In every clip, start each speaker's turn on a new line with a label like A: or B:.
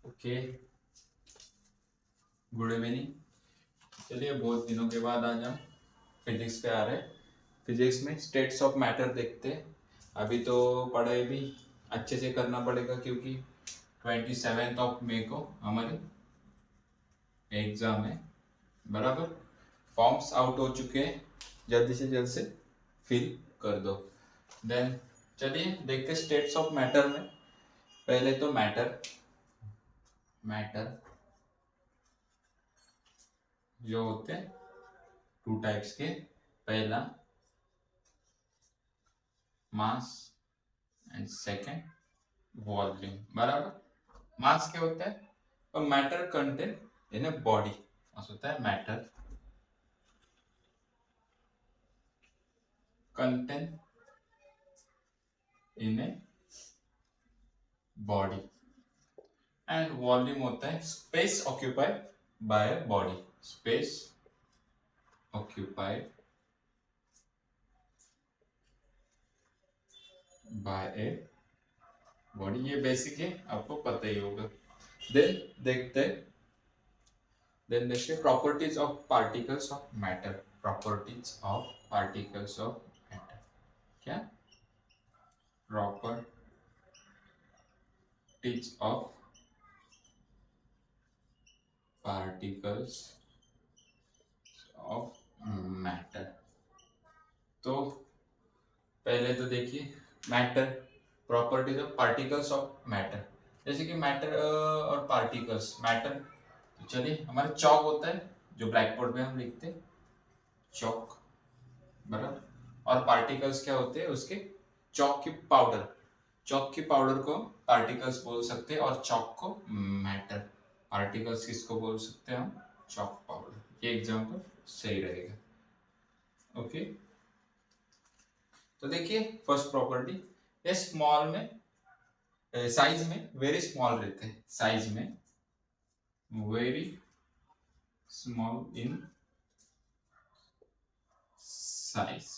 A: Okay, good evening. चलिए, बहुत दिनों के बाद आज हम फिजिक्स पे आ रहे हैं। फिजिक्स में स्टेट्स ऑफ मैटर देखते हैं। अभी तो पढ़ाई भी अच्छे से करना पड़ेगा क्योंकि 27 मई को हमारी एग्जाम है। बराबर, फॉर्म्स आउट हो चुके हैं, जल्दी से जल्द से फिल कर दो। देन चलिए देखते स्टेट्स ऑफ मैटर में। पहले तो मैटर मैटर जो होते हैं टू टाइप्स के। पहला मास एंड सेकेंड वॉल्यूम। बराबर, मास क्या होता है और matter content in a body. Mass होता है matter content in a body and volume होता है space occupied by a body. Space occupied by a body, ये बेसिक है, आपको पता ही होगा। देखते properties of particles of matter. Properties of particles of matter क्या? Properties of particles of matter. तो पहले तो देखिए matter, properties of particles of matter. जैसे कि मैटर और पार्टिकल्स। मैटर तो चलिए, हमारा चौक होता है जो ब्लैक बोर्ड पे हम लिखते हैं, चौक। बराबर, और पार्टिकल्स क्या होते हैं उसके? चौक की पाउडर। चौक की पाउडर को पार्टिकल्स बोल सकते हैं और चौक को मैटर। पार्टिकल्स किसको बोल सकते हैं हम? Chalk powder. ये एग्जांपल सही रहेगा। ओके, तो देखिए फर्स्ट प्रॉपर्टी, ये स्मॉल में, साइज में वेरी स्मॉल रहते हैं। साइज में वेरी स्मॉल इन साइज।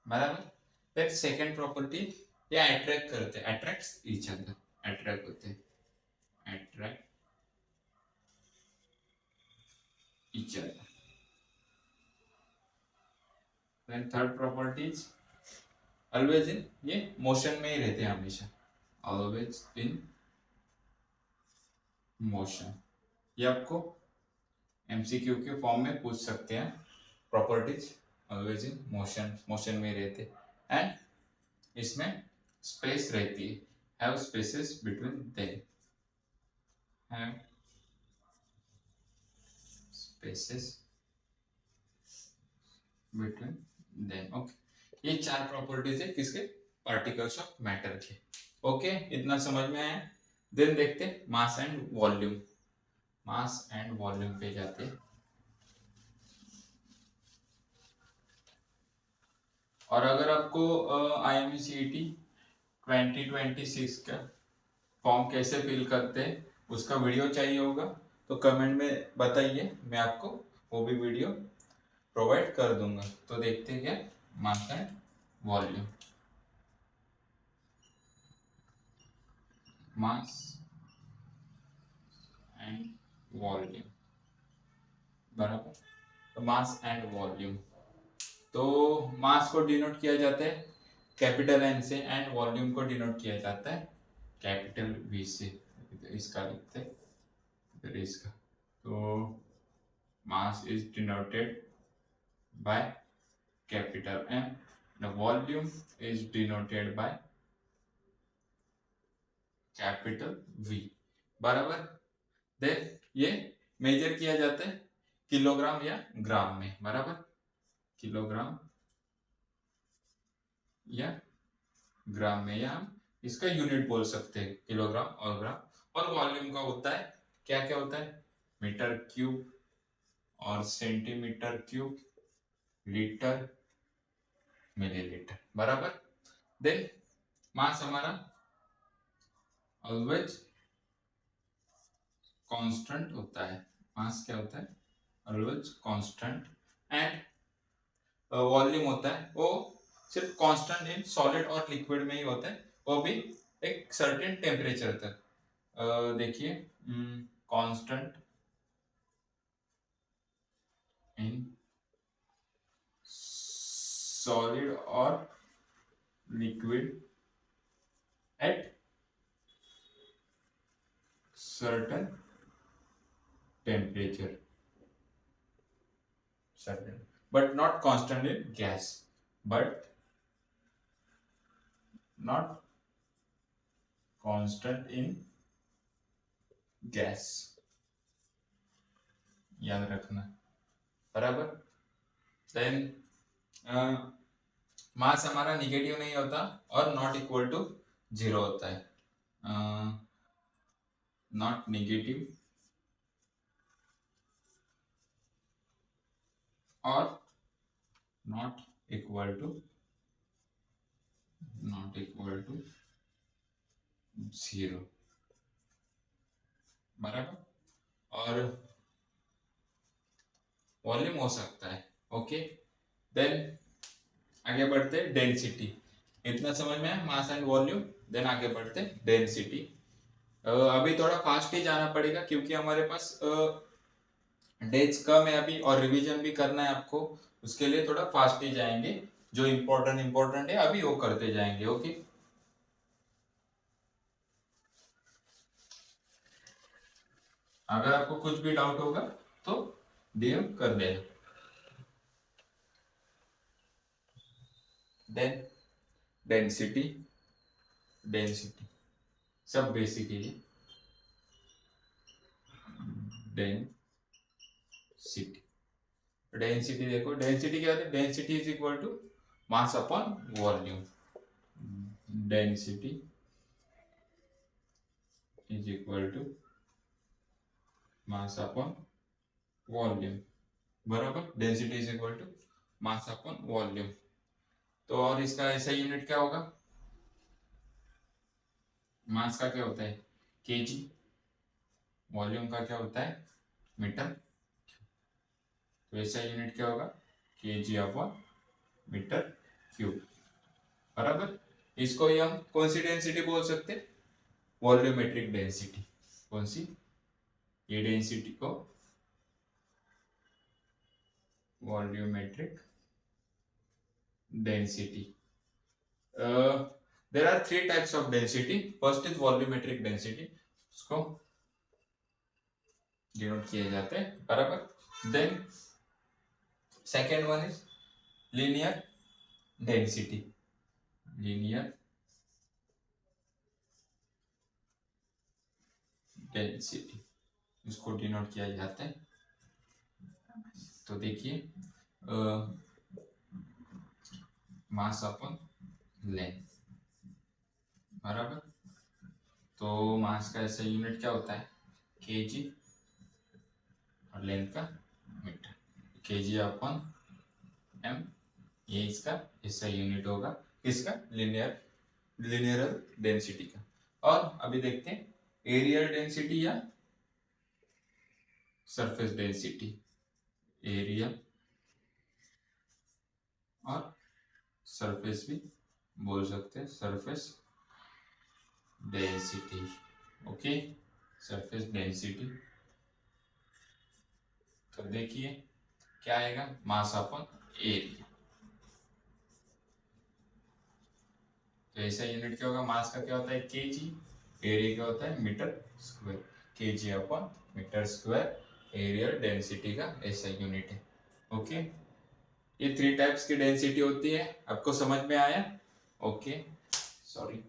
A: बराबर। फिर सेकेंड प्रॉपर्टी, ये अट्रैक्ट करते हैं, अट्रैक्ट्स ईच अदर। अट्रैक्ट होते हैं, attract each other. Then third properties, always in, ये मोशन में ही रहते हैं हमेशा। Always in motion. ये आपको एमसीक्यू के फॉर्म में पूछ सकते हैं। Properties always in motion, motion में रहते। एंड इसमें स्पेस रहती है, have spaces between them, have spaces between them. Okay, ये चार प्रॉपर्टीज है किसके? पार्टिकल्स ऑफ मैटर के। ओके, इतना समझ में आया। देन देखते mass and volume. Mass and volume पे जाते हैं। और अगर आपको IMCET 2026 का फॉर्म कैसे फिल करते हैं उसका वीडियो चाहिए होगा तो कमेंट में बताइए, मैं आपको वो भी वीडियो प्रोवाइड कर दूंगा। तो देखते हैं क्या? Mass and volume. Mass and volume. बराबर, तो मास एंड वॉल्यूम। तो मास को डिनोट किया जाता है कैपिटल एन से एंड वॉल्यूम को डिनोट किया जाता है कैपिटल वी से। इसका लिखते हैं, फिर इसका। तो mass is denoted by capital M, the volume is denoted by capital V। बराबर। देन ये मेजर किया जाता है किलोग्राम या ग्राम में। बराबर, किलोग्राम या ग्राम में, या हम इसका यूनिट बोल सकते हैं किलोग्राम और ग्राम। और वॉल्यूम का होता है, क्या क्या होता है? मीटर क्यूब और सेंटीमीटर क्यूब, लीटर, मिलीलीटर। बराबर। देन मास हमारा ऑलवेज कांस्टेंट होता है। मास क्या होता है? Always constant. एंड वॉल्यूम होता है वो सिर्फ कांस्टेंट इन सॉलिड और लिक्विड में ही होता है, वो भी एक सर्टेन टेम्परेचर तक। देखिए कांस्टेंट इन सॉलिड और liquid at certain temperature, certain but not constant in gas, but not constant in gas, याद रखना बराबर। देन मास हमारा निगेटिव नहीं होता और नॉट इक्वल टू जीरो होता है, नॉट नेगेटिव और नॉट इक्वल टू जीरो बराबर। और वॉल्यूम हो सकता है। ओके, देन आगे बढ़ते डेंसिटी। इतना समझ में है मास एंड वॉल्यूम। देन आगे बढ़ते डेंसिटी। अभी थोड़ा फास्ट ही जाना पड़ेगा क्योंकि हमारे पास डेज कम है अभी और रिवीजन भी करना है आपको, उसके लिए थोड़ा फास्ट ही जाएंगे। जो इम्पोर्टेंट है अभी वो करते जाएंगे। ओके, अगर आपको कुछ भी डाउट होगा तो डीएम कर देना। देन डेंसिटी सब बेसिक है। डेंसिटी देखो, डेंसिटी क्या होती है? Density is equal to mass upon volume. Density is equal to mass upon volume बराबर। Density is equal to mass upon volume. तो और इसका ऐसा यूनिट क्या होगा? मास का क्या होता है? केजी। वॉल्यूम का क्या होता है? मीटर। तो ऐसा यूनिट क्या होगा? केजी अपॉन मीटर क्यूब बराबर। इसको ही हम कौन सी डेंसिटी बोल सकते हैं? Volumetric density. कौन सी? ये डेंसिटी को volumetric density. There are three types of density. First is volumetric density, उसको डिनोट किए जाते हैं बराबर। Then second one is linear density. Linear density इसको डिनोट किया जाता है। तो देखिए मास अपॉन लेंथ बराबर। तो मास का ऐसा यूनिट क्या होता है? केजी और लेंथ का मीटर। केजी अपॉन एम, ये इसका ऐसा यूनिट होगा। किसका? लीनियर डेंसिटी का। और अभी देखते हैं एरियल डेंसिटी या सरफेस डेंसिटी। एरियल और सरफेस भी बोल सकते हैं, surface density. Okay, surface density. तो देखिए क्या आएगा? Mass upon area. तो ऐसा यूनिट क्या होगा? मास का क्या होता है? केजी। एरिया क्या होता है? Metre square. KG upon metre square areal density का ऐसा यूनिट है। ओके, ये थ्री टाइप्स की डेंसिटी होती है। आपको समझ में आया? Okay, sorry.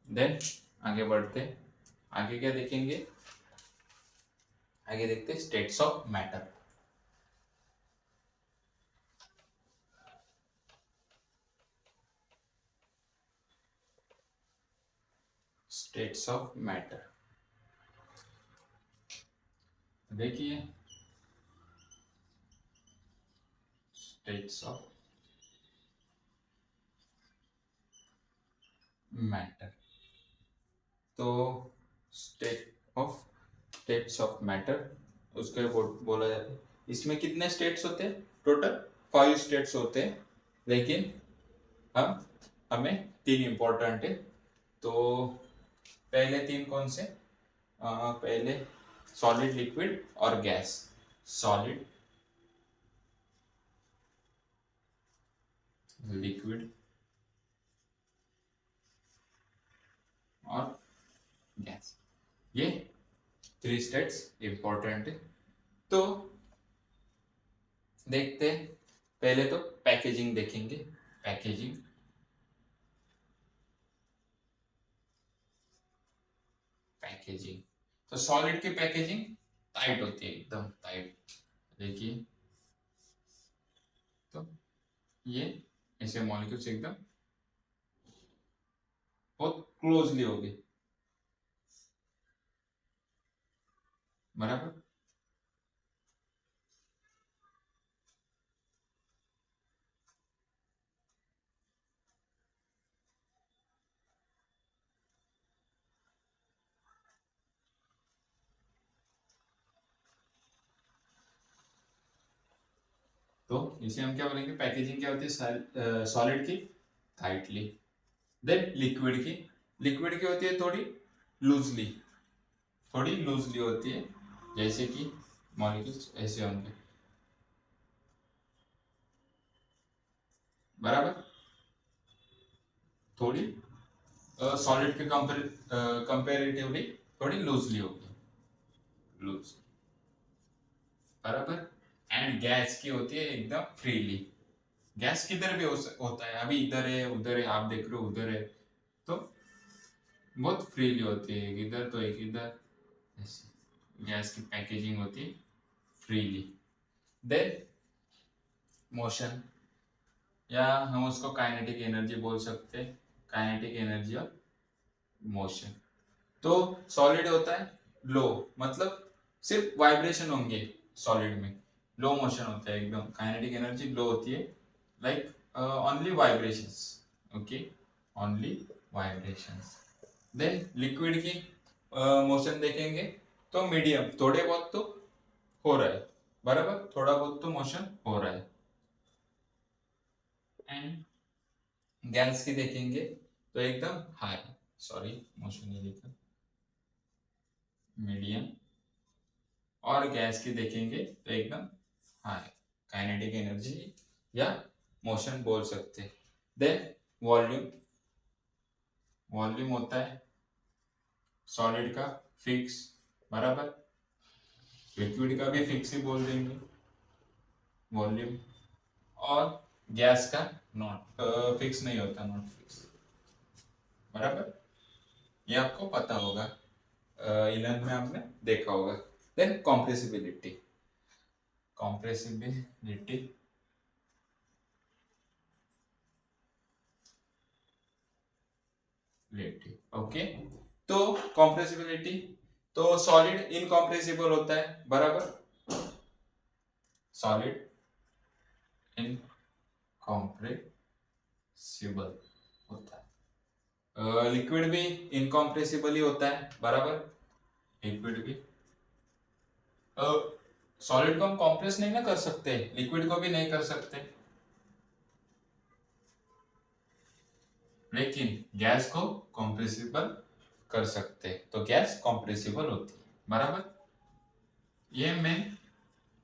A: देन आगे बढ़ते, आगे क्या देखेंगे? आगे देखते हैं states of matter. States of matter देखिए, स्टेट्स ऑफ मैटर। तो स्टेट्स ऑफ मैटर उसके बोला जाता है। इसमें कितने स्टेट्स होते हैं? टोटल 5 स्टेट्स होते हैं, लेकिन हम हमें 3 इंपॉर्टेंट है। तो पहले तीन कौन से? पहले सॉलिड, लिक्विड और गैस। सॉलिड, लिक्विड और गैस, ये थ्री स्टेट्स इंपॉर्टेंट है। तो देखते हैं, पहले तो पैकेजिंग देखेंगे। पैकेजिंग, पैकेजिंग तो सॉलिड की पैकेजिंग टाइट होती है, एकदम टाइट। देखिए, तो ये ऐसे मॉलिक्यूल्स एकदम बहुत क्लोजली होगी, बराबर। तो इसे हम क्या बोलेंगे? पैकेजिंग क्या होती है सॉलिड की? टाइटली। देन लिक्विड की, लिक्विड की होती है थोड़ी लूजली, थोड़ी लूजली होती है, जैसे कि मॉलिक्यूल्स ऐसे होंगे, बराबर। थोड़ी सॉलिड के कंपेरेटिवली थोड़ी लूजली होगी, लूज, बराबर। एंड गैस की होती है एकदम फ्रीली। गैस किधर भी होता है, अभी इधर है उधर है, आप देख रहे हो उधर है, तो बहुत फ्रीली होती है, इधर तो एक इधर, ऐसे गैस की पैकेजिंग होती है फ्रीली। देन मोशन, या हम उसको काइनेटिक एनर्जी बोल सकते हैं, काइनेटिक एनर्जी और मोशन। तो सॉलिड होता है लो, मतलब सिर्फ वाइब्रेशन होंगे सॉलिड में, लो मोशन होता है एकदम, काइनेटिक एनर्जी लो होती है, like only vibrations, okay, only vibrations. Then liquid की मोशन देखेंगे, तो मीडियम, थोड़े बहुत तो हो रहा है, बराबर, थोड़ा बहुत तो मोशन हो रहा है। एंड गैस की देखेंगे तो एकदम हाई, सॉरी मोशन नहीं लिखा, मीडियम। और गैस की देखेंगे तो एकदम हाई, काइनेटिक एनर्जी या मोशन बोल सकते हैं। देन वॉल्यूम, वॉल्यूम होता है सॉलिड का फिक्स, बराबर, लिक्विड का भी फिक्स ही बोल देंगे वॉल्यूम, और गैस का नॉट फिक्स नहीं होता, नॉट फिक्स, बराबर। ये आपको पता होगा, 11 में आपने देखा होगा। Then compressibility, compressibility okay. तो कॉम्प्रेसिबिलिटी, तो सॉलिड इनकॉम्प्रेसिबल होता है, बराबर, सॉलिड इनकॉम्प्रेसिबल होता है। लिक्विड भी इनकॉम्प्रेसिबल ही होता है, बराबर, लिक्विड भी। सॉलिड को हम कॉम्प्रेस नहीं ना कर सकते, लिक्विड को भी नहीं कर सकते, लेकिन गैस को कॉम्प्रेसिबल कर सकते हैं, तो गैस कॉम्प्रेसिबल होती है, बराबर। ये मेन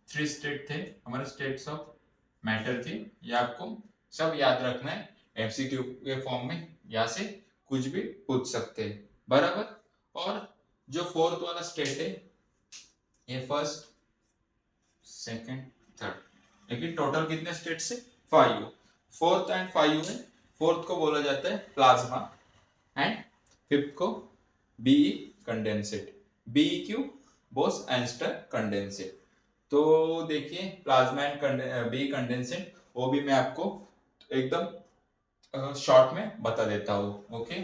A: थ्री स्टेट थे हमारे स्टेट्स ऑफ मैटर के, ये आपको सब याद रखना है, एमसीक्यू के फॉर्म में, यहाँ से कुछ भी पूछ सकते हैं, बराबर। और जो फोर्थ वाला स्टेट है, ये फर्स्ट, सेकंड, थर्ड, लेकिन टोटल कितने स्टेट्स है? 5। फोर्थ एंड 5 में फोर्थ को बोला जाता है प्लाज्मा, एंड फिफ्थ को B E condensate, B E Q, Bose Einstein condensate. तो देखिए, प्लाज्मा एंड बी कंडेंसेट, वो भी मैं आपको एकदम शॉर्ट में बता देता हूँ, ओके।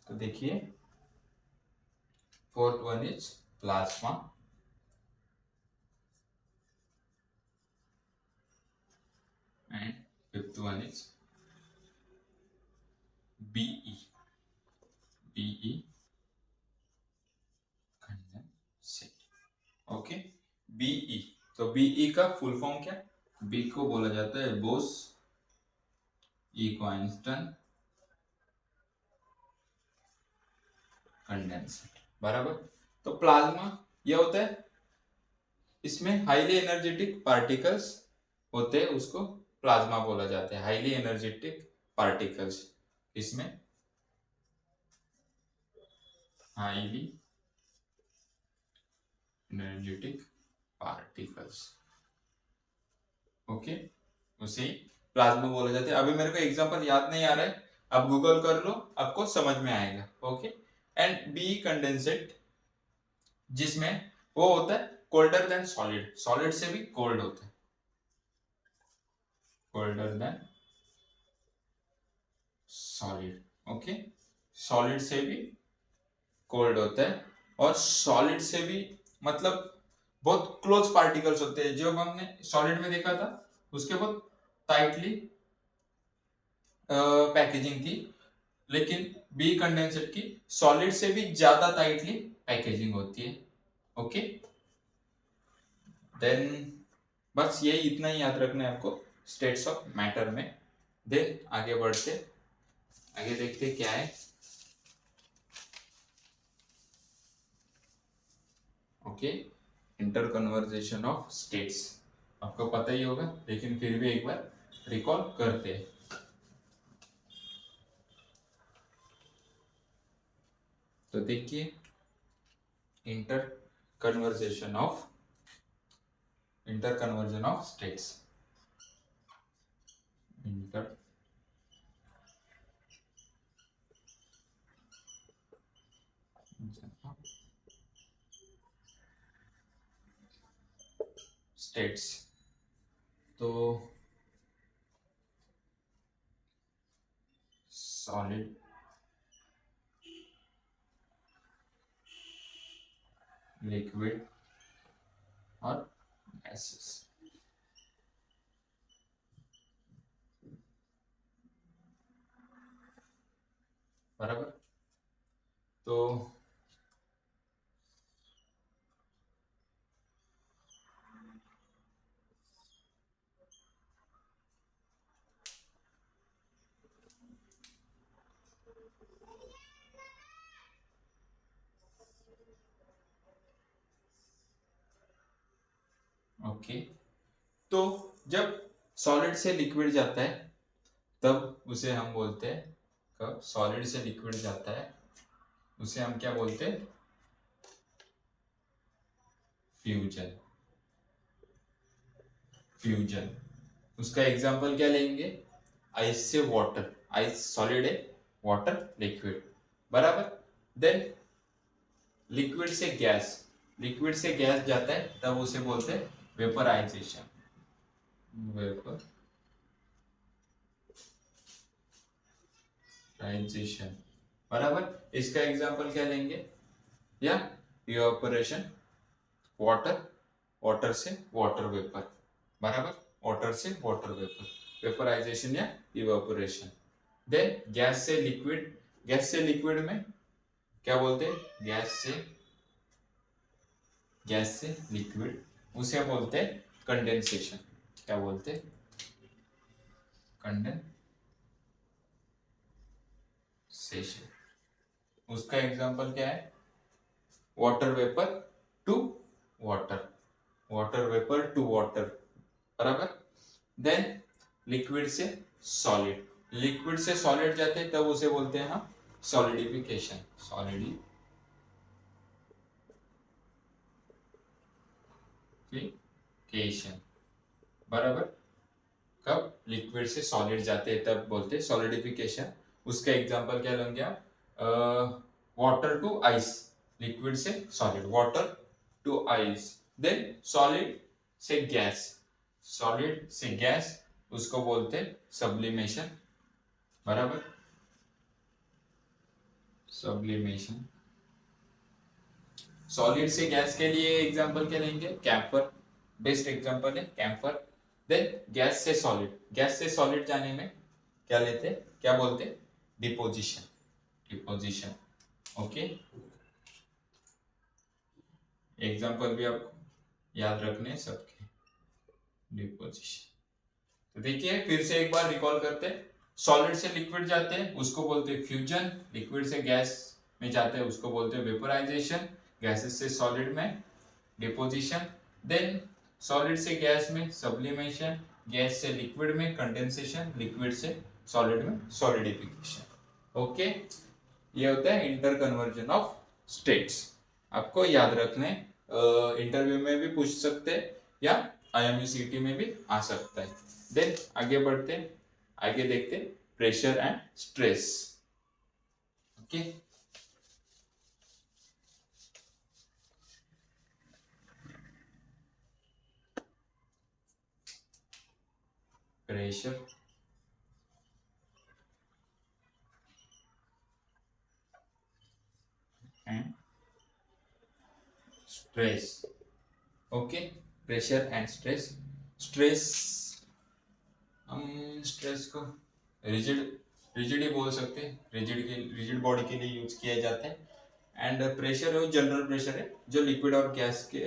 A: तो देखिए, fourth one is plasma, and fifth one is B E, B E okay. B E, तो बीई का फुल फॉर्म क्या? बी को बोला जाता है बोस इक्वाइंस्टन कंडेंसेट, बराबर। तो प्लाज्मा ये होता है, इसमें हाईली एनर्जेटिक पार्टिकल्स होते हैं, उसको प्लाज्मा बोला जाता है। हाईली एनर्जेटिक पार्टिकल्स, इसमें हाईली एनर्जेटिक पार्टिकल्स, ओके, उसे प्लाज्मा बोला जाता है। अभी मेरे को एग्जांपल याद नहीं आ रहा है, आप गूगल कर लो, आपको समझ में आएगा, ओके। एंड बी कंडेंसेट, जिसमें वो होता है कोल्डर देन सॉलिड, सॉलिड से भी कोल्ड होता है, colder than solid, okay. Solid से भी कोल्ड होता है, और सॉलिड से भी मतलब बहुत क्लोज पार्टिकल्स होते हैं। जो हमने सॉलिड में देखा था उसके बहुत टाइटली पैकेजिंग थी, लेकिन बी कंडेंसेट की सॉलिड से भी ज्यादा टाइटली पैकेजिंग होती है, ओके। देन बस ये इतना ही याद रखना है आपको स्टेट्स ऑफ मैटर में। देन आगे बढ़ते, आगे देखते क्या है, okay. Inter conversation of states आपको पता ही होगा, लेकिन फिर भी एक बार रिकॉल करते हैं। तो देखिए, inter conversation of states, inter states, तो सॉलिड, लिक्विड और गैसेस, बराबर। तो ओके, तो जब सॉलिड से लिक्विड जाता है तब उसे हम बोलते हैं, कब सॉलिड से लिक्विड जाता है उसे हम क्या बोलते हैं? Fusion, fusion. उसका एग्जांपल क्या लेंगे? आइस से वाटर, आइस सॉलिड है, वाटर लिक्विड, बराबर। देन लिक्विड से गैस, लिक्विड से गैस जाता है तब उसे बोलते हैं वेपराइजेशन, वेपराइजेशन, बराबर। इसका एग्जांपल क्या लेंगे? या इवेपोरेशन, वाटर, वाटर से वाटर वेपर, बराबर, वाटर से वाटर वेपर, वेपराइजेशन या इवेपोरेशन। देन गैस से लिक्विड, गैस से लिक्विड में क्या बोलते हैं? गैस से लिक्विड, उसे बोलते हैं कंडेंसेशन। क्या बोलते हैं? कंडेंसेशन। उसका एग्जांपल क्या है? Water vapour to water, water vapour to water, बराबर। देन लिक्विड से सॉलिड, लिक्विड से सॉलिड जाते हैं तब उसे बोलते हैं हम सॉलिडिफिकेशन, सॉलिडिफिकेशन, बराबर। कब लिक्विड से सॉलिड जाते हैं तब बोलते हैं सॉलिडिफिकेशन। उसका एग्जांपल क्या लेंगे आप? वाटर टू आइस, लिक्विड से solid, water to ice. Then solid से गैस, सॉलिड से गैस, उसको बोलते हैं सब्लिमेशन, बराबर, सब्लिमेशन। सॉलिड से गैस के लिए एग्जांपल क्या लेंगे? कैंपर, बेस्ट एग्जांपल है कैंपर। देन गैस से सॉलिड, गैस से सॉलिड जाने में क्या लेते हैं, क्या बोलते हैं? डिपोजिशन, डिपोजिशन, ओके, एग्जाम्पल भी आपको याद रखने सबके। डिपोजिशन, तो देखिए फिर से एक बार रिकॉल करते हैं। सॉलिड से लिक्विड जाते हैं उसको बोलते हैं फ्यूजन, लिक्विड से गैस में जाते हैं उसको बोलते हैं वेपोराइजेशन, गैसेस से सॉलिड में डिपोजिशन, देन सॉलिड से गैस में सब्लिमेशन, गैस से लिक्विड में कंडेंसेशन, लिक्विड से सॉलिड में सॉलिडिफिकेशन। ओके, ये होता है इंटर कन्वर्जन ऑफ स्टेट्स। आपको याद रखने, इंटरव्यू में भी पूछ सकते हैं या IMUCT में भी आ सकता है। देन आगे बढ़ते हैं, आगे देखते हैं pressure and stress. Okay, pressure and stress. Okay, pressure and stress. Stress, हम स्ट्रेस को रिजिड रिजिड ही बोल सकते हैं, रिजिड बॉडी के लिए यूज किया जाता है। एंड प्रेशर है जनरल प्रेशर है जो लिक्विड और गैस के,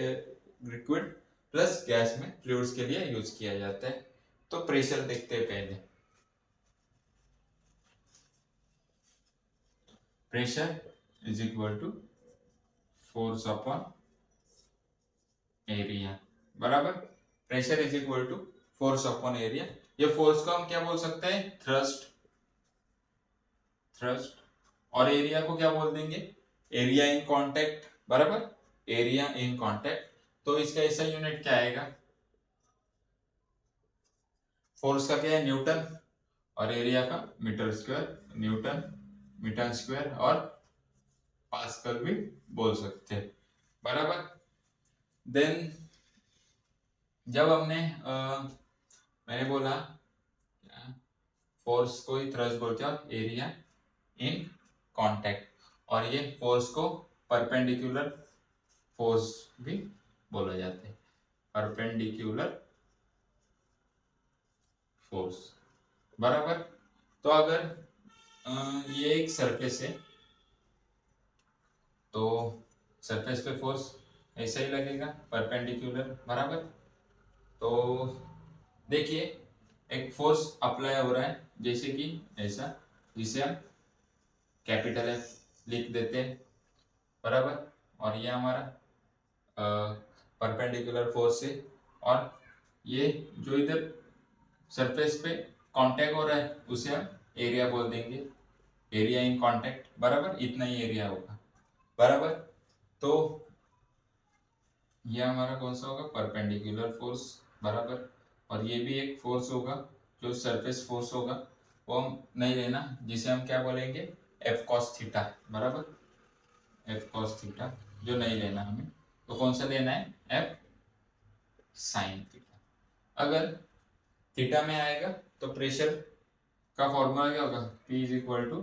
A: लिक्विड प्लस गैस में फ्लूइड्स के लिए यूज किया जाता है। तो प्रेशर देखते हैं पहले। Pressure is equal to force upon area, बराबर। Pressure is equal to force upon area. ये फोर्स को हम क्या बोल सकते हैं, थ्रस्ट, थ्रस्ट। और एरिया को क्या बोल देंगे, एरिया इन कांटेक्ट, बराबर, एरिया इन कांटेक्ट। तो इसका ऐसा यूनिट क्या आएगा, फोर्स का क्या है न्यूटन और एरिया का metre square, newton metre square और पास्कल भी बोल सकते हैं, बराबर। देन जब हमने मैंने बोला फोर्स को ही थ्रस्ट बोलते हैं और एरिया इन कांटेक्ट, और ये फोर्स को परपेंडिकुलर फोर्स भी बोला जाता है, परपेंडिकुलर फोर्स, बराबर। तो अगर ये एक सरफेस है तो सरफेस पे फोर्स ऐसा ही लगेगा, परपेंडिकुलर, बराबर। तो देखिए एक फोर्स अप्लाई हो रहा है जैसे कि ऐसा, जिसे हम कैपिटल F लिख देते हैं, बराबर। और ये हमारा परपेंडिकुलर फोर्स है, और ये जो इधर सरफेस पे कांटेक्ट हो रहा है उसे हम एरिया बोल देंगे, एरिया इन कांटेक्ट, बराबर। इतना ही एरिया होगा, बराबर। तो ये हमारा कौन सा होगा, परपेंडिकुलर फोर्स, बराबर। और ये भी एक फोर्स होगा जो सरफेस फोर्स होगा, वो हम नहीं लेना, जिसे हम क्या बोलेंगे, F cos थीटा, बराबर, F cos थीटा जो नहीं लेना हमें। तो कौन सा लेना है, F sin थीटा। अगर थीटा में आएगा तो प्रेशर का फॉर्मूला क्या होगा, P is equal to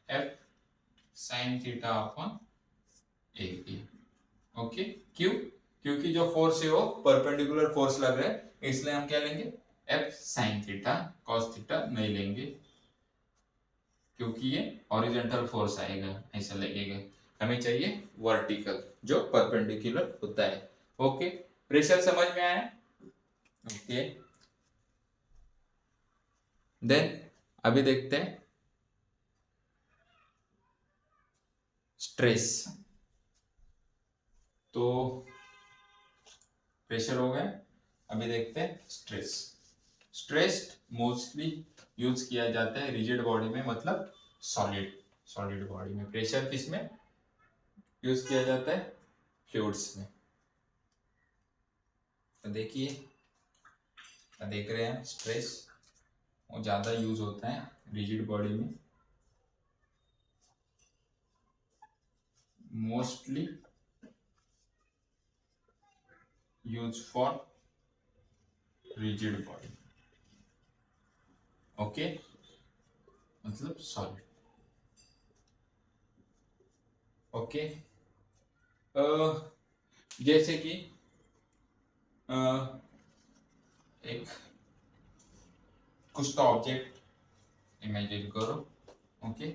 A: F sin theta upon A. Okay, क्यों, क्योंकि जो फोर्स है वो परपेंडिकुलर फोर्स लग रहा है, इसलिए हम क्या लेंगे, F sin theta, cos theta नहीं लेंगे क्योंकि ये हॉरिजॉन्टल फोर्स आएगा, ऐसा लगेगा। हमें चाहिए वर्टिकल जो परपेंडिकुलर होता है। ओके, प्रेशर समझ में आया। ओके, देन अभी देखते हैं स्ट्रेस। तो प्रेशर हो गया, अभी देखते हैं स्ट्रेस। स्ट्रेस मोस्टली यूज किया जाता है रिजिड बॉडी में, मतलब सॉलिड, सॉलिड बॉडी में। प्रेशर किस में यूज किया जाता है, फ्लूइड्स में। तो देखिए, देख रहे हैं स्ट्रेस वो ज्यादा यूज होता है रिजिड बॉडी में, mostly use for rigid body. Okay, मतलब सॉलिड। ओके, जैसे कि एक कुछ तो ऑब्जेक्ट इमेजिन करो। ओके,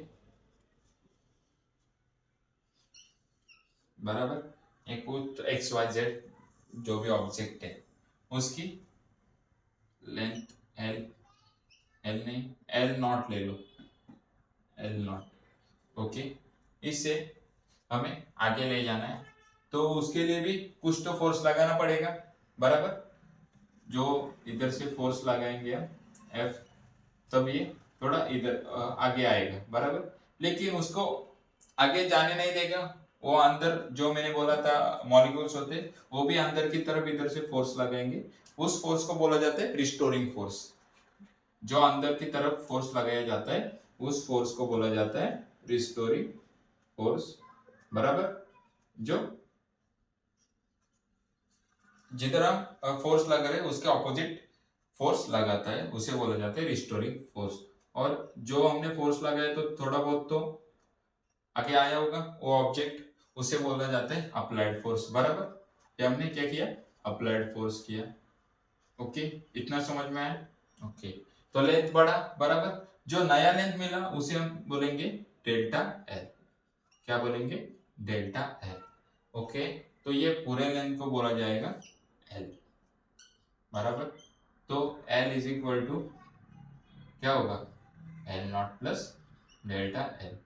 A: बराबर, एक एक्स वाई जेड जो भी ऑब्जेक्ट है उसकी लेंथ एल, एल नहीं एल नॉट ले लो, एल नॉट। ओके, इससे हमें आगे ले जाना है तो उसके लिए भी कुछ तो फोर्स लगाना पड़ेगा, बराबर। जो इधर से फोर्स लगाएंगे हम एफ, तब ये थोड़ा इधर आगे आएगा, बराबर। लेकिन उसको आगे जाने नहीं देगा, वो अंदर जो मैंने बोला था मॉलिक्यूल्स होते वो भी अंदर की तरफ इधर से फोर्स लगाएंगे, उस फोर्स को बोला जाता है रिस्टोरिंग फोर्स। जो अंदर की तरफ फोर्स लगाया जाता है उस फोर्स को बोला जाता है रिस्टोरिंग फोर्स, बराबर। जो जिधर हम फोर्स लगा रहे हैं उसके ऑपोजिट फोर्स लगाता है उसे बोला जाता है रिस्टोरिंग फोर्स। और जो हमने फोर्स लगाया तो थोड़ा बहुत तो आगे आया होगा वो ऑब्जेक्ट, उसे बोला जाता है अप्लाइड फोर्स, बराबर। ये हमने क्या किया, अप्लाइड फोर्स किया। ओके, इतना समझ में आया। ओके, तो लेंथ बढ़ा, बराबर। जो नया लेंथ मिला उसे हम बोलेंगे डेल्टा एल। क्या बोलेंगे, डेल्टा एल। ओके, तो ये पूरे लेंथ को बोला जाएगा एल, बराबर। तो एल इज इक्वल टू क्या होगा, L not plus delta L.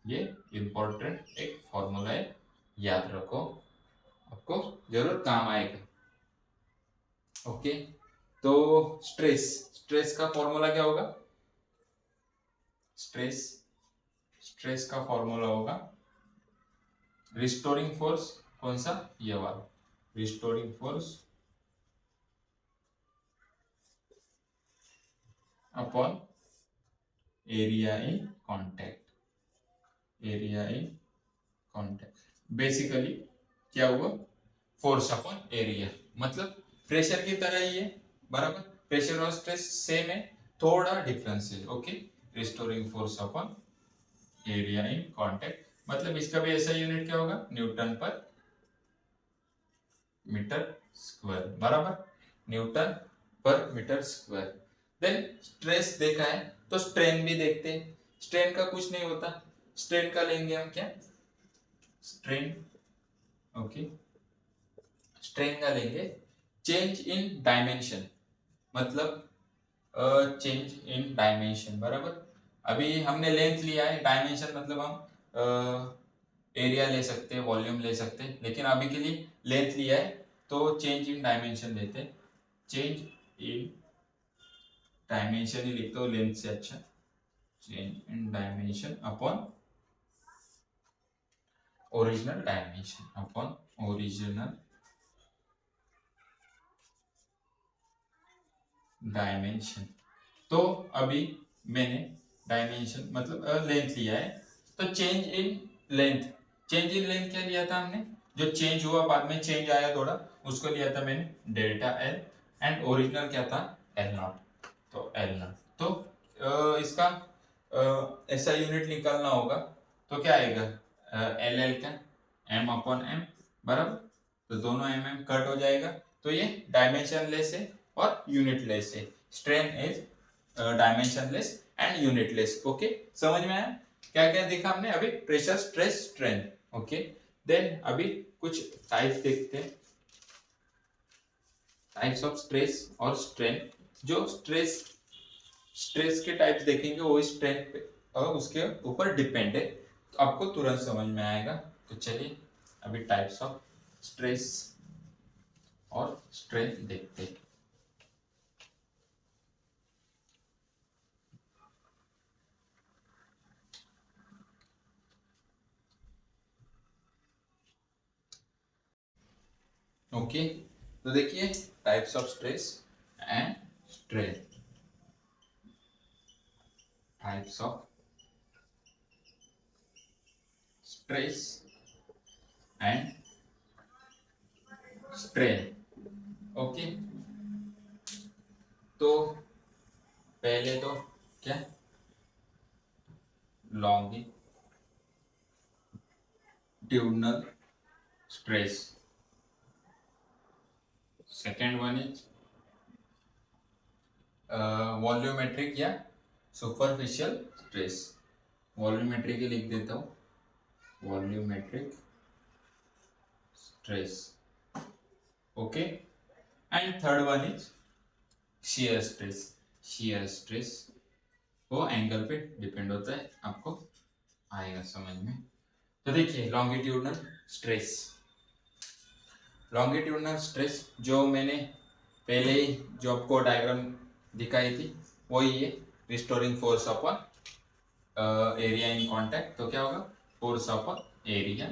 A: ये इंपॉर्टेंट एक फॉर्मूला है, याद रखो, आपको जरूर काम आएगा। ओके, तो स्ट्रेस, स्ट्रेस का फॉर्मूला क्या होगा, स्ट्रेस, स्ट्रेस का फॉर्मूला होगा रिस्टोरिंग फोर्स, कौन सा, ये वाला restoring force upon area in contact, area in contact. Basically क्या हुआ, फोर्स अपॉन एरिया, मतलब प्रेशर की तरह ही है, बराबर। प्रेशर और स्ट्रेस सेम है, थोड़ा डिफरेंस है। Okay, restoring force upon area in contact, मतलब इसका भी ऐसा यूनिट क्या होगा, न्यूटन पर मीटर स्क्वायर, बराबर, न्यूटन पर मीटर स्क्वायर। देन स्ट्रेस देखा है तो स्ट्रेन भी देखते हैं। स्ट्रेन का कुछ नहीं होता, स्ट्रेन का लेंगे हम क्या, स्ट्रेन। ओके, स्ट्रेन का लेंगे चेंज इन डायमेंशन, मतलब चेंज इन डायमेंशन, बराबर। अभी हमने लेंथ लिया है, डायमेंशन मतलब हम एरिया ले सकते हैं, वॉल्यूम ले सकते हैं, लेकिन अभी के लिए लेंथ लिया है तो चेंज इन डायमेंशन लेते हैं। चेंज इन डायमेंशन ही लिखते हो लेंथ से अच्छा, change in dimension upon original dimension, upon original dimension. तो अभी मैंने डायमेंशन मतलब लेंथ लिया है, तो change in length, change in length क्या लिया था हमने, जो चेंज हुआ बाद में चेंज आया थोड़ा, उसको लिया था मैंने डेल्टा एल। एंड ओरिजिनल क्या था, एल नॉट, तो एल नॉट। तो इसका ऐसा यूनिट निकालना होगा तो क्या आएगा, एल एल क्या, एम अपॉन एम, बराबर। तो दोनों एम एम कट हो जाएगा, तो ये डायमेंशन लेस है और यूनिट लेस है। Strain is dimensionless and unitless. Okay, समझ में आया, क्या क्या देखा हमने अभी, pressure, stress, strain. Okay, then अभी कुछ टाइप्स देखते हैं, टाइप्स ऑफ स्ट्रेस और स्ट्रेन। जो स्ट्रेस, स्ट्रेस के टाइप्स देखेंगे वो स्ट्रेन पे और उसके ऊपर डिपेंड है, तो आपको तुरंत समझ में आएगा। तो चलिए अभी टाइप्स ऑफ स्ट्रेस और स्ट्रेन देखते हैं। ओके, तो देखिए types of stress and strain, types of stress and strain. Okay, तो पहले तो क्या, longitudinal stress, second one is volumetric या सुपरफिशियल स्ट्रेस। वॉल्यूमेट्रिक ही लिख देता हूँ, volumetric stress, okay. And third one is shear stress. Shear stress वो angle पे डिपेंड होता है, आपको आएगा समझ में। तो देखिए लॉन्गिट्यूडनल स्ट्रेस, लॉन्गिट्यूडनल स्ट्रेस जो मैंने पहले ही जो आपको डायग्राम दिखाई थी वही है, restoring force upon area in contact. तो क्या होगा, फोर्स अपॉन एरिया,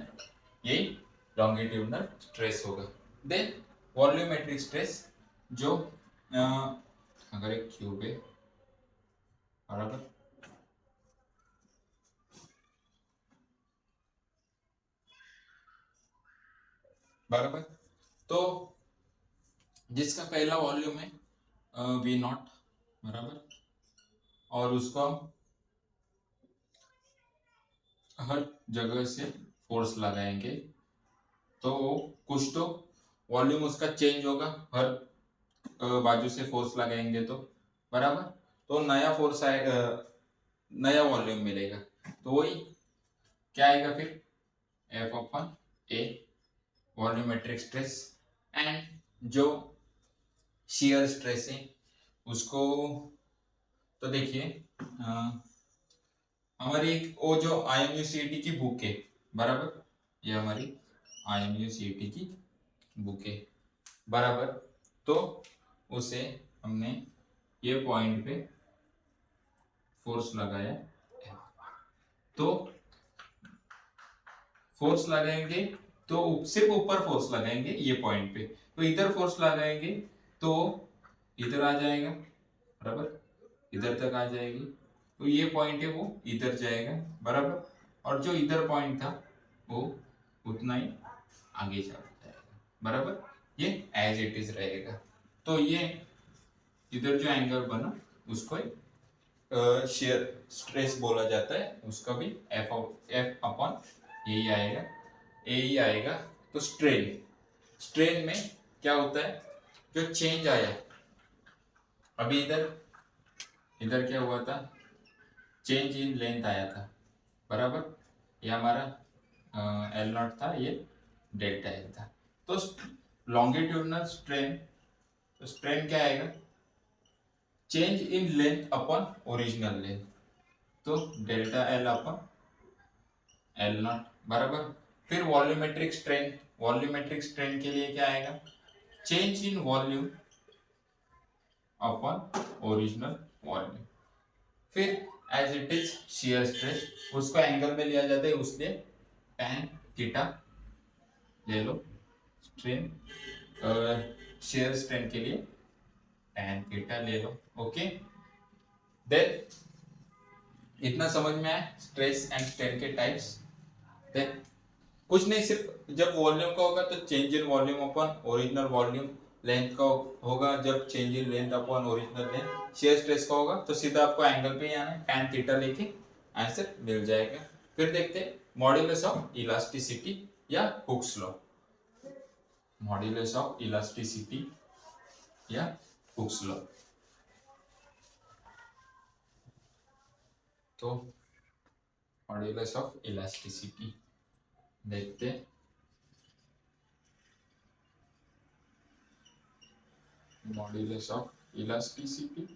A: यही लॉन्गिट्यूडनल स्ट्रेस होगा। देन वॉल्यूमेट्रिक स्ट्रेस, जो अगर एक क्यूब है बराबर, बराबर, तो जिसका पहला वॉल्यूम है वी नॉट, बराबर, और उसको हम हर जगह से फोर्स लगाएंगे तो कुछ तो वॉल्यूम उसका चेंज होगा, हर बाजू से फोर्स लगाएंगे तो, बराबर, तो नया फोर्स आएगा, नया वॉल्यूम मिलेगा। तो वही क्या आएगा फिर, F upon A volumetric stress. And जो शियर स्ट्रेस है उसको, तो देखिए हमारी एक वो जो IMUCET की बुक है, बराबर, ये हमारी IMUCET की बुक है, बराबर, तो उसे हमने ये पॉइंट पे फोर्स लगाया, तो फोर्स लगाएंगे तो सिर्फ ऊपर फोर्स लगाएंगे ये पॉइंट पे, तो इधर फोर्स लगाएंगे तो इधर आ जाएगा, बराबर, इधर तक आ जाएगी, तो ये पॉइंट है वो इधर जाएगा, बराबर, और जो इधर पॉइंट था वो उतना ही आगे चला जाएगा, बराबर, ये एज इट इज रहेगा। तो ये इधर जो एंगल बना उसको शेयर स्ट्रेस बोला जाता है, उसका भी एफ अपॉन यही आएगा, ए ही आएगा। तो स्ट्रेन, स्ट्रेन में क्या होता है, जो चेंज आया अभी इधर, इधर क्या हुआ था, चेंज इन लेंथ आया था, बराबर, ये हमारा एल नॉट था, ये डेल्टा एल था। तो लॉन्गिट्यूडनल स्ट्रेन, तो स्ट्रेन क्या आएगा, change in length upon original length, तो delta L upon L not, बराबर। फिर वॉल्यूमेट्रिक स्ट्रेन, वॉल्यूमेट्रिक स्ट्रेन के लिए क्या आएगा, change in volume upon original volume. फिर as it is shear stress, उसको एंगल में लिया जाता है, उसलिए tan थीटा ले लो, स्ट्रेन शियर स्ट्रेन के लिए tan थीटा ले लो, ओके। देन इतना समझ में आया स्ट्रेस एंड स्ट्रेन के टाइप्स। देन कुछ नहीं, सिर्फ जब वॉल्यूम का होगा तो change in volume upon original volume, length का होगा जब change in length upon original length, shear stress का होगा तो सीधा आपको एंगल पे ही आना है, tan थीटा लेके आंसर मिल जाएगा। फिर देखते हैं मॉड्यूलस ऑफ इलास्टिसिटी या Hooke's law, modulus of elasticity या हुक्स लॉ। तो मॉड्यूलस ऑफ इलास्टिसिटी देखते हैं, मॉड्यूलस ऑफ इलास्टिसिटी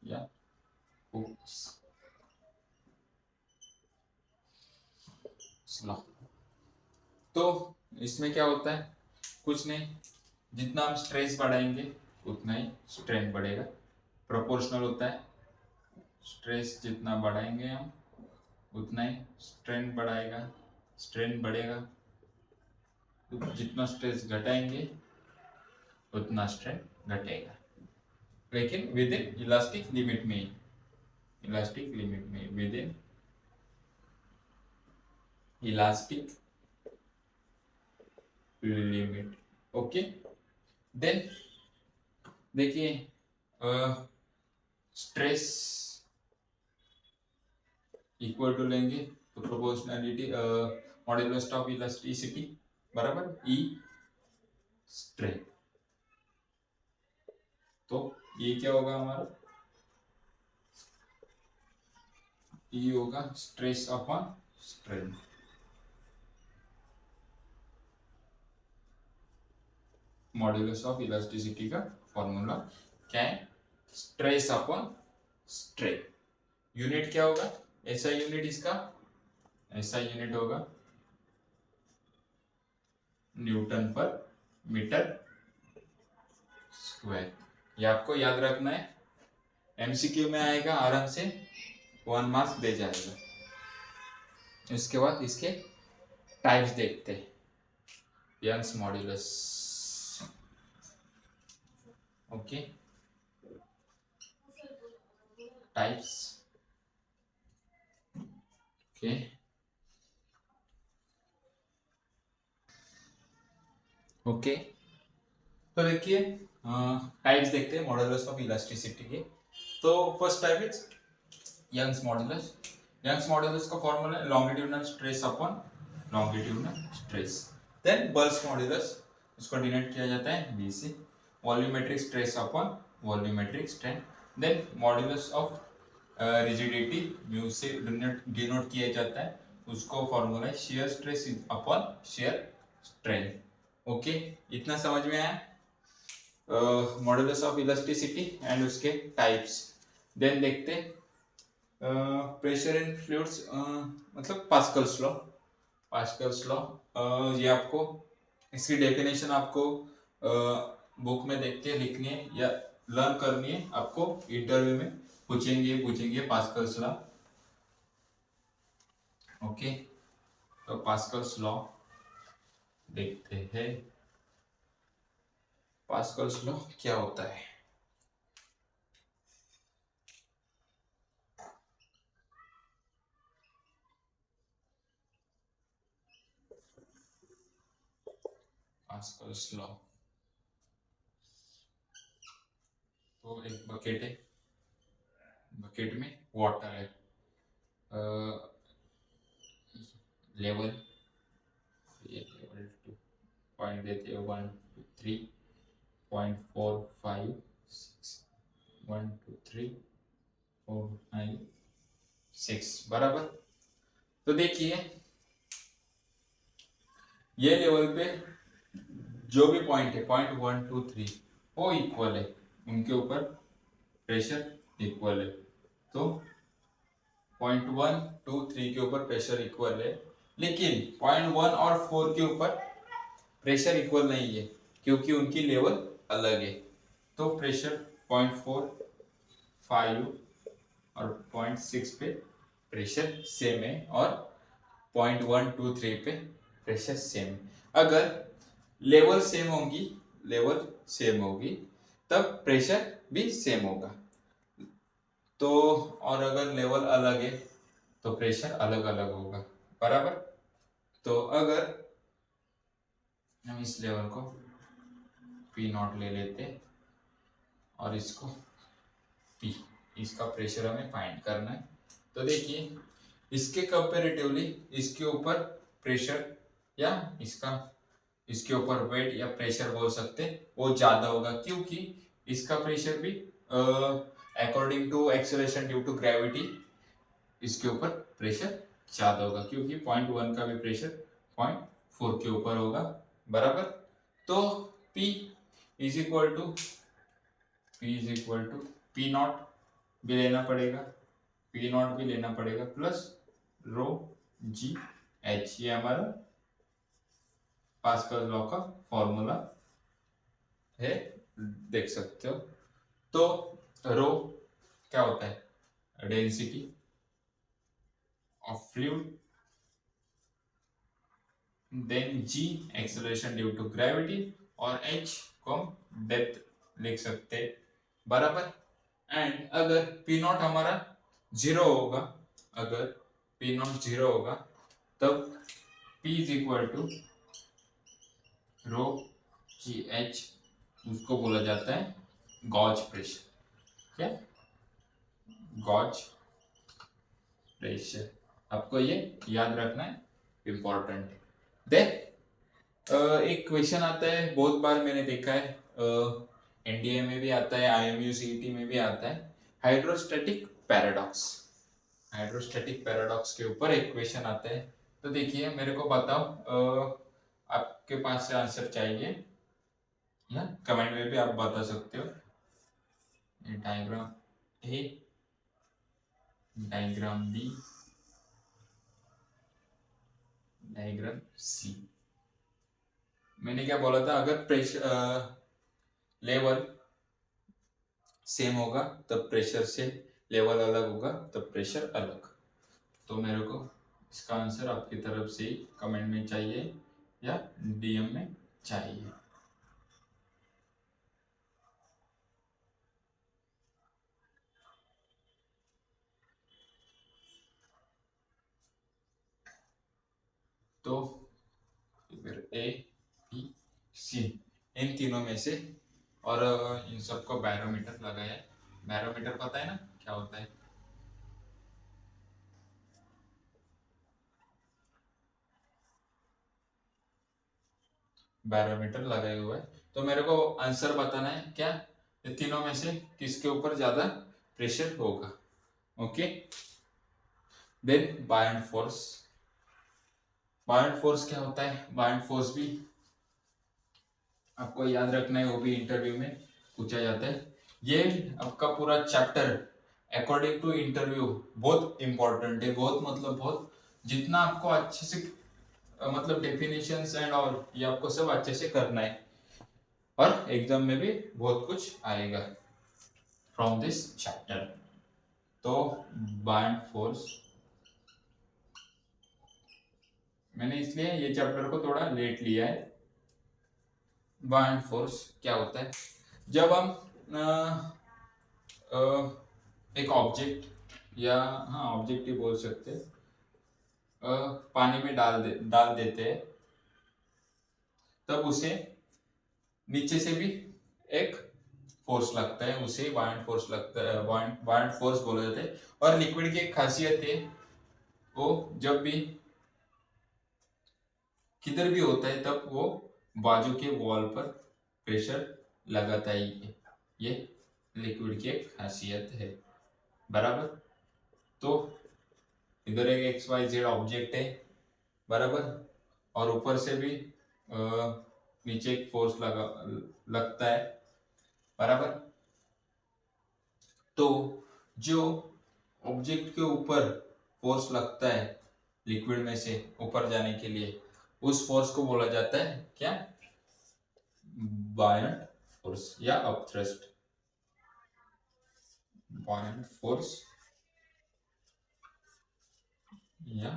A: या हुक्स लॉ। तो इसमें क्या होता है, कुछ नहीं, जितना हम स्ट्रेस बढ़ाएंगे उतना ही स्ट्रेन बढ़ेगा, प्रोपोर्शनल होता है, स्ट्रेस जितना बढ़ाएंगे हम उतना ही स्ट्रेन बढ़ाएगा, स्ट्रेन बढ़ेगा, तो जितना स्ट्रेस घटाएंगे उतना स्ट्रेन घटेगा, लेकिन विद इन इलास्टिक लिमिट में ही, इलास्टिक लिमिट में, within elastic limit, okay. Then देखिए स्ट्रेस इक्वल टू लेंगे तो प्रोपोर्शनलिटी मॉड्यूलस ऑफ इलास्टिसिटी बराबर ई स्ट्रेन, तो ये क्या होगा हमारा, ई होगा stress upon strain, modulus of elasticity का फॉर्मूला क्या है, स्ट्रेस अपॉन स्ट्रेन। यूनिट क्या होगा, ऐसा यूनिट इसका, ऐसा यूनिट होगा न्यूटन पर मीटर स्क्वायर। ये आपको याद रखना है, एमसीक्यू में आएगा आराम से, 1 मार्क्स दे जाएगा। इसके बाद इसके टाइप्स देखते हैं, Young's modulus. Okay, types. Okay, okay, तो देखिए टाइप्स देखते हैं मॉड्यूलस ऑफ इलास्टिसिटी के। तो first type is Young's modulus. Young's modulus का फॉर्मूला है longitudinal stress upon longitudinal stress. Then bulk modulus, उसको डिनोट किया जाता है बी से, volumetric stress upon volumetric strain. Then modulus of rigidity mu से डिनोट किया जाता है, उसको फॉर्मूला है shear stress upon shear strain. Okay, इतना समझ में आया मॉड्यूलस ऑफ इलास्टिसिटी एंड उसके टाइप्स। देन देखते प्रेशर इन फ्लूइड्स, मतलब पास्कल्स लॉ। पास्कल्स लॉ ये आपको इसकी डेफिनेशन आपको बुक में देख के लिखनी है या लर्न करनी है, आपको इंटरव्यू में पूछेंगे पास्कल्स लॉ। ओके, तो पास्कल्स लॉ देखते हैं, पास्कल्स लॉ क्या होता है। पास्कल्स लॉ, तो एक बकेट है, बकेट में वाटर है, लेवल, ये लेवल 2 पॉइंट देते हैं 1 2 3 0.4 5 6 1 2 3 4 5 6 बराबर। तो देखिए ये लेवल पे जो भी पॉइंट है, पॉइंट 1 2 3 वो इक्वल है, उनके ऊपर प्रेशर इक्वल है। तो पॉइंट 1 2 3 के ऊपर प्रेशर इक्वल है, लेकिन पॉइंट 1 और 4 के ऊपर प्रेशर इक्वल नहीं है क्योंकि उनकी लेवल अलग है। तो प्रेशर 0.4 5 और 0.6 पे प्रेशर सेम है और 0.1 2 3 पे प्रेशर सेम है। अगर लेवल सेम होगी तब प्रेशर भी सेम होगा। तो और अगर लेवल अलग है तो प्रेशर अलग अलग होगा, बराबर। तो अगर हम इस लेवल को P0 ले लेते और इसको P, इसका प्रेशर हमें फाइंड करना है। तो देखिए इसके कंपैरेटिवली इसके ऊपर प्रेशर या इसके ऊपर वेट या प्रेशर बोल सकते, वो ज्यादा होगा क्योंकि इसका प्रेशर भी according to acceleration due to gravity इसके ऊपर प्रेशर ज्यादा होगा क्योंकि 0.1 का भी प्रेशर 0.4 के ऊपर होगा, बराबर। तो P is equal to P0 भी लेना पड़ेगा, P0 भी लेना पड़ेगा प्लस रो जी एच, ये हमारा पास्कल लॉ का फॉर्मूला है, देख सकते हो। तो रो क्या होता है, density of fluid, then G acceleration due to gravity और एच को हम डेप्थ लिख सकते हैं, बराबर। एंड अगर P0 हमारा 0 होगा, अगर P0 0 होगा तब P is equal to rho G H, उसको बोला जाता है गॉज प्रेशर। क्या, गॉज प्रेशर, आपको ये याद रखना है, इंपॉर्टेंट है। देन एक क्वेश्चन आता है, बहुत बार मैंने देखा है, एनडीए में भी आता है, आईएमयू सीईटी में भी आता है, हाइड्रोस्टैटिक पैराडॉक्स। हाइड्रोस्टैटिक पैराडॉक्स के ऊपर एक क्वेश्चन आता है। तो देखिए मेरे को बताओ, आपके पास से आंसर चाहिए। या कमेंट में भी आप बता सकते हो। ये diagram A, diagram B, diagram C. मैंने क्या बोला था, अगर प्रेशर लेवल सेम होगा तब प्रेशर से लेवल अलग होगा तब प्रेशर अलग। तो मेरे को इसका आंसर आपकी तरफ से ही कमेंट में चाहिए या डीएम में चाहिए। तो फिर ए बी सी इन तीनों में से, और इन सबको बैरोमीटर लगाया है। बैरोमीटर पता है ना क्या होता है? बैरोमीटर लगाया हुआ है। तो मेरे को आंसर बताना है क्या, ये तीनों में से किसके ऊपर ज्यादा प्रेशर होगा। Okay, then buoyant force. Buoyant force क्या होता है? बायन फोर्स भी आपको याद रखना है, वो भी इंटरव्यू में पूछा जाता है। ये आपका पूरा चैप्टर अकॉर्डिंग टू इंटरव्यू बहुत इंपॉर्टेंट है, बहुत मतलब बहुत। जितना आपको अच्छे से मतलब डेफिनेशंस एंड ऑल ये आपको सब अच्छे से करना है, और एग्जाम में भी बहुत कुछ आएगा फ्रॉम दिस चैप्टर। तो बायन फोर्स, मैंने इसलिए ये चैप्टर को थोड़ा लेट लिया है। बायन फोर्स क्या होता है? जब हम अ, एक ऑब्जेक्ट, या हाँ ऑब्जेक्ट ही बोल सकते हैं, पानी में डाल देते हैं, तब उसे नीचे से भी एक फोर्स लगता है, उसे बायन फोर्स लगता है, बायन फोर्स बोला जाता है। और लिक्विड की एक खासियत है, वो जब भी किधर भी होता है तब वो बाजू के वॉल पर प्रेशर लगाता ही है। ये लिक्विड की एक खासियत है, बराबर। तो इधर एक एक्स वाई जेड ऑब्जेक्ट है, बराबर, और ऊपर से भी नीचे एक फोर्स लगता है, बराबर। तो जो ऑब्जेक्ट के ऊपर फोर्स लगता है लिक्विड में से ऊपर जाने के लिए, उस फोर्स को बोला जाता है क्या? बायन फोर्स या अपथ्रस्ट। बायन फोर्स या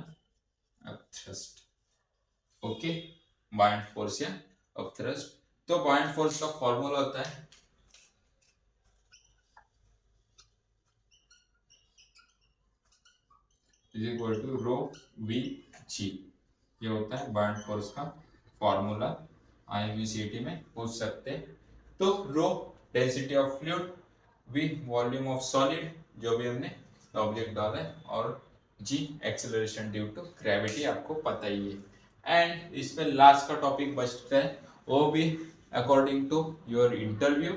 A: अपथ्रस्ट। ओके, बायन फोर्स या अपथ्रस्ट। तो बायन फोर्स का फॉर्मूला होता है is equal to rho V G. ये होता है बायन फोर्स का फॉर्मूला, आईएमसीटी में पूछ सकते हैं। तो rho density of fluid, V volume of solid, जो भी हमने ऑब्जेक्ट डाला है, और G acceleration due to gravity, आपको पता ही है। एंड इसमें लास्ट का टॉपिक बचता है, वो भी according to your interview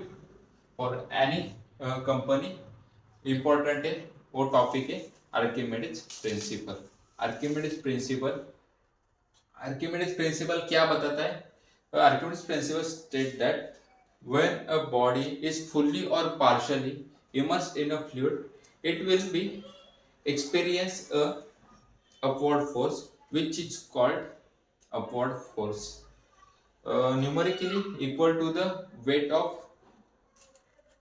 A: for any company important है, वो टॉपिक है Archimedes principle. Archimedes principle, Archimedes principle क्या बताता है? Archimedes principle state that when a body is fully or partially immersed in a fluid, it will be experience a upward force which is called upward force, numerically equal to the weight of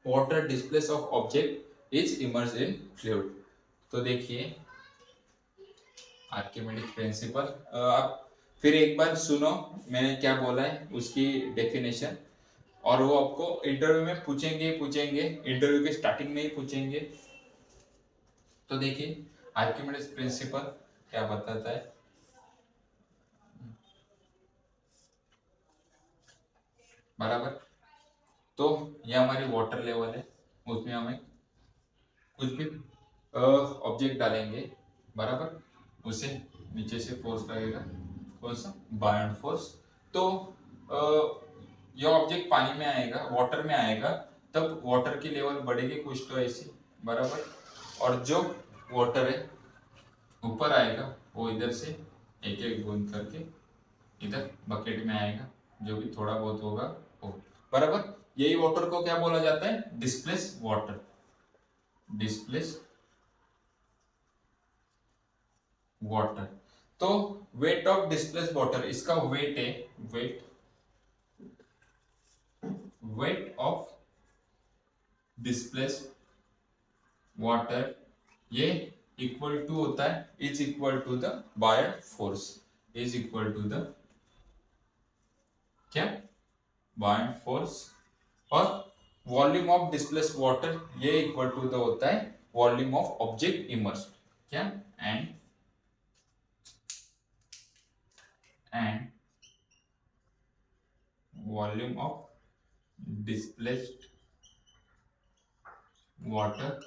A: water displaced of object is immersed in fluid। तो देखिए Archimedes principal, आप फिर एक बार सुनो मैंने क्या बोला है उसकी डेफिनेशन, और वो आपको इंटरव्यू में पूछेंगे इंटरव्यू के स्टार्टिंग में ही पूछेंगे। तो देखिए आर्किमिडीज प्रिंसिपल क्या बताता है, बराबर। तो ये हमारी वाटर लेवल है, उसमें हमें कुछ भी ऑब्जेक्ट डालेंगे, बराबर, उसे नीचे से फोर्स लगेगा, कौन सा? Bayern force. तो ये ऑब्जेक्ट पानी में आएगा, वाटर में आएगा, तब वाटर की लेवल बढ़ेगी कुछ तो ऐसी, बराबर। और जो वाटर है ऊपर आएगा, वो इधर से एक एक बूंद करके इधर बकेट में आएगा, जो भी थोड़ा बहुत होगा वो। बराबर। यही वाटर को क्या बोला जाता है, डिस्प्लेस वाटर, डिस्प्लेस वाटर। तो वेट ऑफ डिस्प्लेस वाटर, इसका वेट है, weight, weight of displace water, ये इक्वल टू होता है, इज इक्वल टू द बायर force, is equal to the क्या, बायर फोर्स। और वॉल्यूम ऑफ डिस्प्लेस वाटर ये इक्वल टू द होता है वॉल्यूम ऑफ ऑब्जेक्ट इमर्स्ड, क्या, and volume of displaced water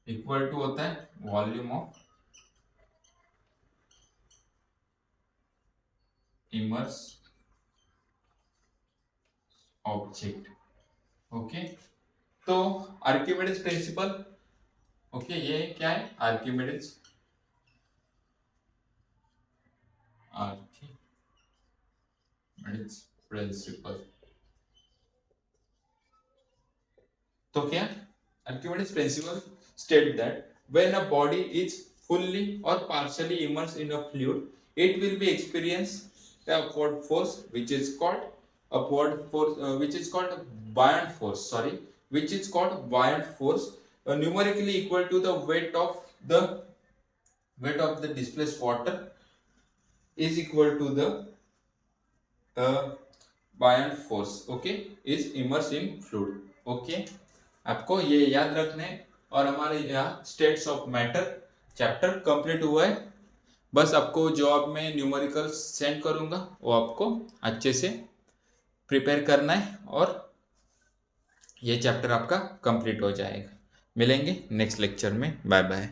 A: equal to होता है volume of immerse object. Okay, तो आर्किमिडीज प्रिंसिपल, ओके, ये क्या है, आर्किमिडीज प्रिंसिपल। तो क्या, Archimedes principle state that when a body is fully or partially immersed in a fluid, it will be experience the upward force which is called upward force, which is called buoyant force, sorry, which is called buoyant force, numerically equal to the weight of the displaced water is equal to the buoyant force, okay, is immersed in fluid। okay, आपको ये याद रखना है। और हमारे यहाँ states of matter chapter complete हुआ है। बस आपको जो अब मैं न्यूमेरिकल सेंड करूँगा वो आपको अच्छे से प्रिपेयर करना है और ये चैप्टर आपका कंप्लीट हो जाएगा। मिलेंगे नेक्स्ट लेक्चर में, बाय बाय।